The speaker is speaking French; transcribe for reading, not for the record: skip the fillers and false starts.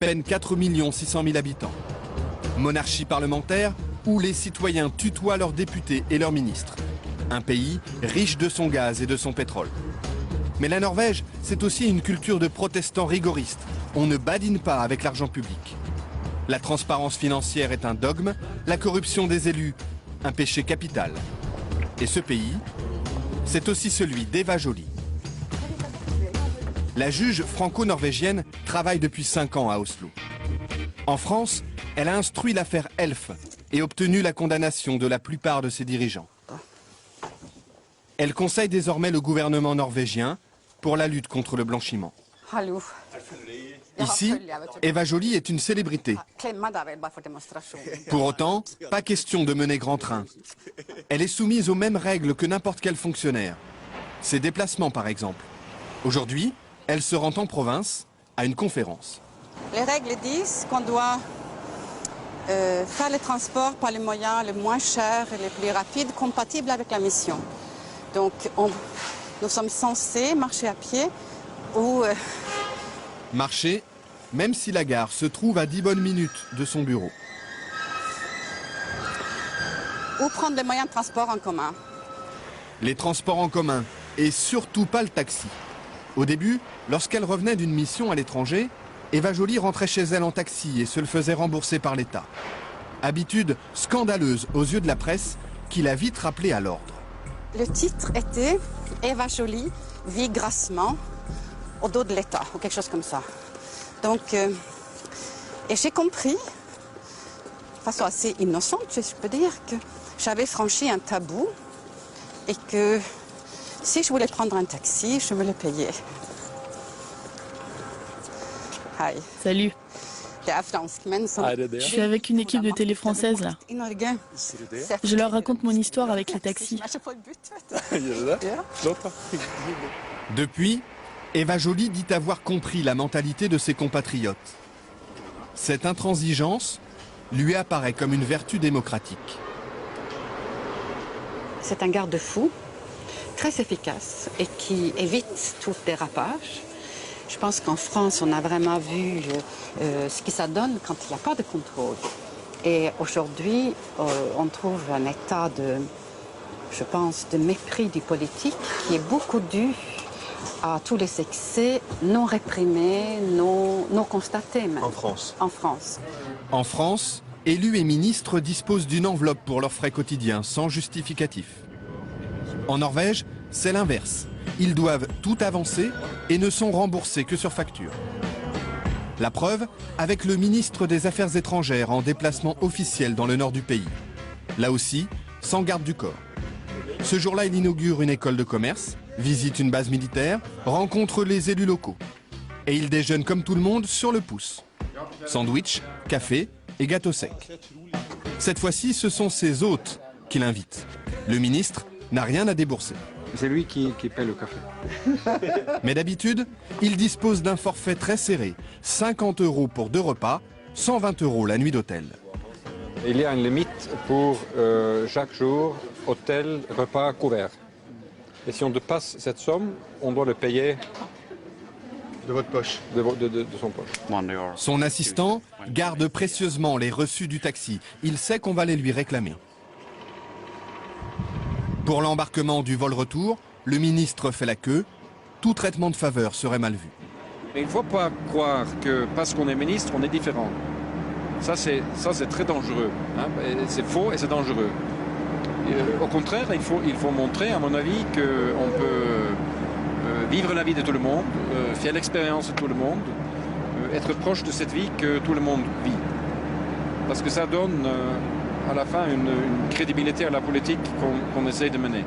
peine 4 600 000 habitants. Monarchie parlementaire où les citoyens tutoient leurs députés et leurs ministres. Un pays riche de son gaz et de son pétrole. Mais la Norvège, c'est aussi une culture de protestants rigoristes. On ne badine pas avec l'argent public. La transparence financière est un dogme, la corruption des élus, un péché capital. Et ce pays, c'est aussi celui d'Eva Joly. La juge franco-norvégienne travaille depuis 5 ans à Oslo. En France, elle a instruit l'affaire Elf et obtenu la condamnation de la plupart de ses dirigeants. Elle conseille désormais le gouvernement norvégien pour la lutte contre le blanchiment. Ici, Eva Joly est une célébrité. Pour autant, pas question de mener grand train. Elle est soumise aux mêmes règles que n'importe quel fonctionnaire. Ses déplacements, par exemple. Aujourd'hui, elle se rend en province à une conférence. Les règles disent qu'on doit faire les transports par les moyens les moins chers et les plus rapides, compatibles avec la mission. Donc, nous sommes censés marcher à pied ou... Marcher, même si la gare se trouve à 10 bonnes minutes de son bureau. Ou prendre les moyens de transport en commun. Les transports en commun, et surtout pas le taxi. Au début, lorsqu'elle revenait d'une mission à l'étranger, Eva Joly rentrait chez elle en taxi et se le faisait rembourser par l'État. Habitude scandaleuse aux yeux de la presse qui l'a vite rappelée à l'ordre. Le titre était « Eva Joly vit grassement au dos de l'État » ou quelque chose comme ça. Donc, et j'ai compris, de façon assez innocente, je peux dire, que j'avais franchi un tabou et que si je voulais prendre un taxi, je me le payais. Hi. Salut. Je Je suis avec une équipe de télé française là. Je leur raconte mon histoire avec les taxis. Depuis, Eva Joly dit avoir compris la mentalité de ses compatriotes. Cette intransigeance lui apparaît comme une vertu démocratique. C'est un garde-fou très efficace et qui évite tout dérapage. Je pense qu'en France, on a vraiment vu ce que ça donne quand il n'y a pas de contrôle. Et aujourd'hui, on trouve un état de, je pense, de mépris du politique qui est beaucoup dû à tous les excès non réprimés, non constatés même. En France. En France. En France, élus et ministres disposent d'une enveloppe pour leurs frais quotidiens, sans justificatif. En Norvège, c'est l'inverse. Ils doivent tout avancer et ne sont remboursés que sur facture. La preuve, avec le ministre des Affaires étrangères en déplacement officiel dans le nord du pays. Là aussi, sans garde du corps. Ce jour-là, il inaugure une école de commerce, visite une base militaire, rencontre les élus locaux. Et il déjeune comme tout le monde sur le pouce. Sandwich, café et gâteau sec. Cette fois-ci, ce sont ses hôtes qui l'invitent. Le ministre n'a rien à débourser. C'est lui qui paie le café. Mais d'habitude, il dispose d'un forfait très serré. 50 € pour 2 repas, 120 € la nuit d'hôtel. Il y a une limite pour chaque jour, hôtel, repas, couvert. Et si on dépasse cette somme, on doit le payer de votre poche. De son poche. Son assistant garde précieusement les reçus du taxi. Il sait qu'on va les lui réclamer. Pour l'embarquement du vol retour, le ministre fait la queue. Tout traitement de faveur serait mal vu. Mais il ne faut pas croire que parce qu'on est ministre, on est différent. Ça, c'est très dangereux. Hein. C'est faux et c'est dangereux. Au contraire, il faut montrer, à mon avis, qu'on peut vivre la vie de tout le monde, faire l'expérience de tout le monde, être proche de cette vie que tout le monde vit. Parce que ça donne... à la fin une crédibilité à la politique qu'on essaye de mener.